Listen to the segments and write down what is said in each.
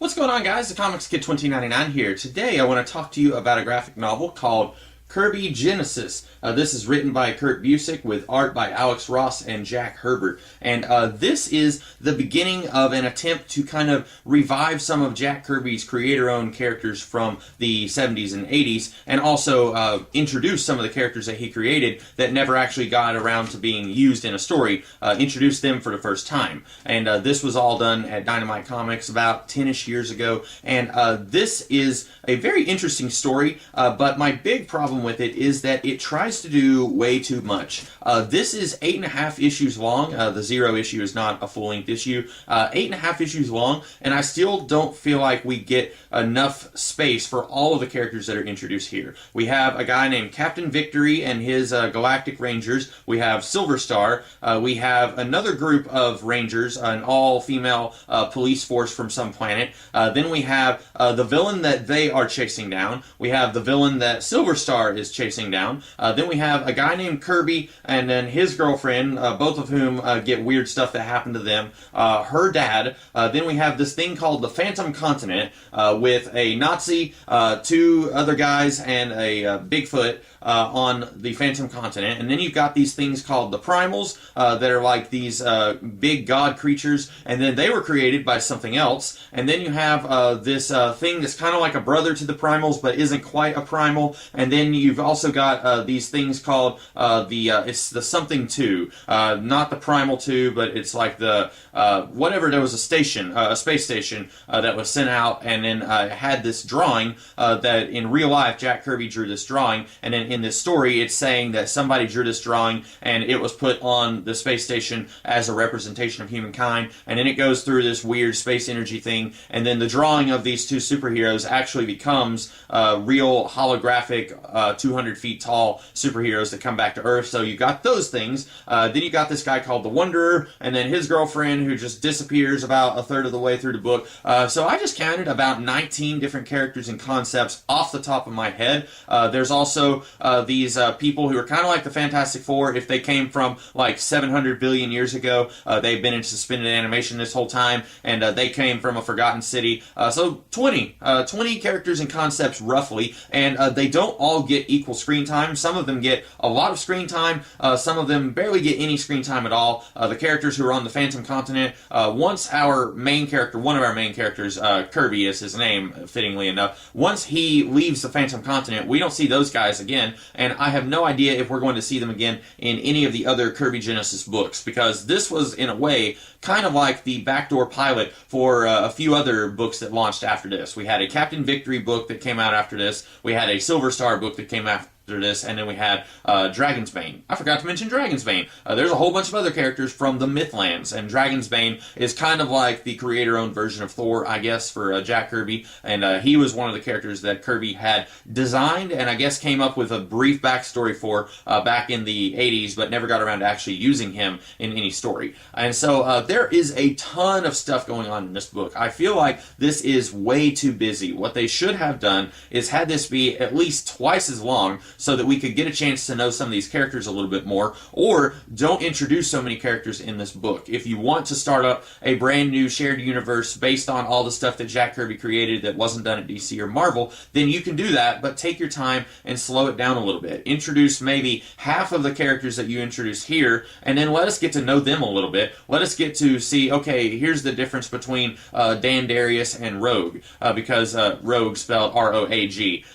What's going on, guys? The Comics Kid 2099 here. Today I want to talk to you about a graphic novel called Kirby Genesis. This is written by Kurt Busiek with art by Alex Ross and Jack Herbert. And this is the beginning of an attempt to kind of revive some of Jack Kirby's creator-owned characters from the 70s and 80s, and also introduce some of the characters that he created that never actually got around to being used in a story, introduce them for the first time. And this was all done at Dynamite Comics about 10-ish years ago. And this is a very interesting story, but my big problem with it is that it tries to do way too much. This is 8.5 issues long. The 0 issue is not a full-length issue. 8.5 issues long, and I still don't feel like we get enough space for all of the characters that are introduced here. We have a guy named Captain Victory and his Galactic Rangers. We have Silver Star. We have another group of Rangers, an all-female police force from some planet. Then we have the villain that they are chasing down. We have the villain that Silver Star is chasing down. Then we have a guy named Kirby and then his girlfriend, both of whom get weird stuff that happened to them. Her dad. Then we have this thing called the Phantom Continent with a Nazi, two other guys, and a Bigfoot on the Phantom Continent. And then you've got these things called the Primals that are like these big god creatures, and then they were created by something else. And then you have this thing that's kind of like a brother to the Primals but isn't quite a primal. And then you've also got these things called it's the something 2, not the Primal 2, but it's like the whatever. There was a station, a space station that was sent out, and then had this drawing that in real life Jack Kirby drew this drawing, and then in this story it's saying that somebody drew this drawing and it was put on the space station as a representation of humankind. And then it goes through this weird space energy thing, and then the drawing of these two superheroes actually becomes real holographic 200 feet tall superheroes that come back to Earth. So you got those things. Then you got this guy called the Wanderer, and then his girlfriend who just disappears about a third of the way through the book. So I just counted about 19 different characters and concepts off the top of my head. There's also these people who are kind of like the Fantastic Four if they came from like 700 billion years ago. They've been in suspended animation this whole time, and they came from a forgotten city. So 20 characters and concepts roughly, and they don't all get equal screen time. Some of them get a lot of screen time. Some of them barely get any screen time at all. The characters who are on the Phantom Continent, once our main character, one of our main characters, Kirby is his name, fittingly enough, once he leaves the Phantom Continent, we don't see those guys again, and I have no idea if we're going to see them again in any of the other Kirby Genesis books, because this was, in a way, kind of like the backdoor pilot for a few other books that launched after this. We had a Captain Victory book that came out after this. We had a Silver Star book that came after this, and then we had Dragon's Bane. I forgot to mention Dragon's Bane. There's a whole bunch of other characters from the Mythlands, and Dragon's Bane is kind of like the creator-owned version of Thor, I guess, for Jack Kirby, and he was one of the characters that Kirby had designed and I guess came up with a brief backstory for back in the 80s, but never got around to actually using him in any story. And so there is a ton of stuff going on in this book. I feel like this is way too busy. What they should have done is had this be at least twice as long, so that we could get a chance to know some of these characters a little bit more, or don't introduce so many characters in this book. If you want to start up a brand new shared universe based on all the stuff that Jack Kirby created that wasn't done at DC or Marvel, then you can do that, but take your time and slow it down a little bit. Introduce maybe half of the characters that you introduce here, and then let us get to know them a little bit. Let us get to see, okay, here's the difference between Dan Darius and Rogue, because Rogue spelled R-O-A-G.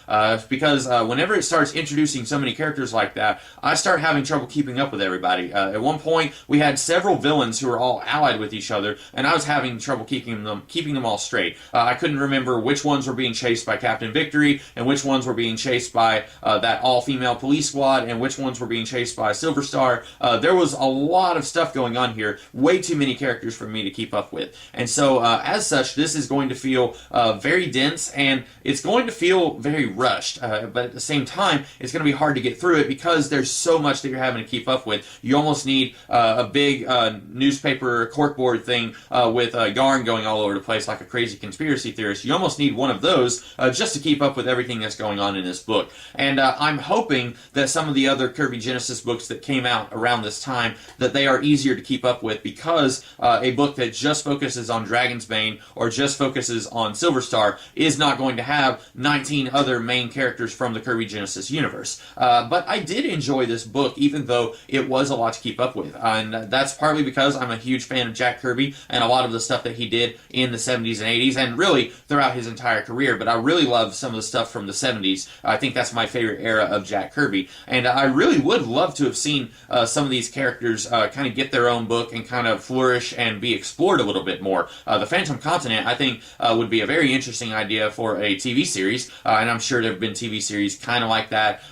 Because whenever it starts introducing so many characters like that, I start having trouble keeping up with everybody. At one point, we had several villains who were all allied with each other, and I was having trouble keeping them all straight. I couldn't remember which ones were being chased by Captain Victory, and which ones were being chased by that all-female police squad, and which ones were being chased by Silver Star. There was a lot of stuff going on here, way too many characters for me to keep up with. And so, as such, this is going to feel very dense, and it's going to feel very rushed, but at the same time, it's going to be hard to get through it because there's so much that you're having to keep up with. You almost need a big newspaper corkboard thing with yarn going all over the place like a crazy conspiracy theorist. You almost need one of those just to keep up with everything that's going on in this book. And I'm hoping that some of the other Kirby Genesis books that came out around this time, that they are easier to keep up with, because a book that just focuses on Dragon's Bane or just focuses on Silver Star is not going to have 19 other main characters from the Kirby Genesis universe. But I did enjoy this book, even though it was a lot to keep up with. And that's partly because I'm a huge fan of Jack Kirby and a lot of the stuff that he did in the 70s and 80s, and really throughout his entire career. But I really love some of the stuff from the 70s. I think that's my favorite era of Jack Kirby. And I really would love to have seen some of these characters kind of get their own book and kind of flourish and be explored a little bit more. The Phantom Continent, I think, would be a very interesting idea for a TV series, and I'm sure there have been TV series kind of like that.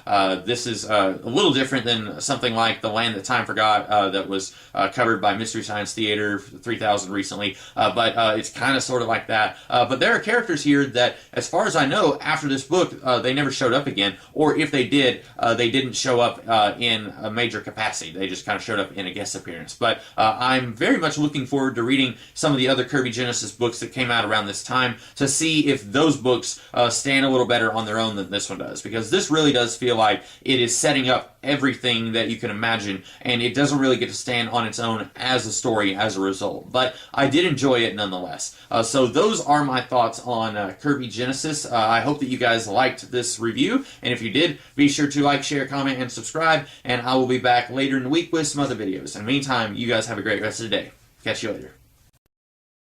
This is a little different than something like The Land That Time Forgot that was covered by Mystery Science Theater 3000 recently, but it's kind of sort of like that. But there are characters here that, as far as I know, after this book, they never showed up again, or if they did, they didn't show up in a major capacity. They just kind of showed up in a guest appearance. But I'm very much looking forward to reading some of the other Kirby Genesis books that came out around this time to see if those books stand a little better on their own than this one does, because this really does feel like it is setting up everything that you can imagine, and it doesn't really get to stand on its own as a story as a result. But I did enjoy it nonetheless. So those are my thoughts on Kirby Genesis. I hope that you guys liked this review, and if you did, be sure to like, share, comment, and subscribe, and I will be back later in the week with some other videos. In the meantime, you guys have a great rest of the day. Catch you later.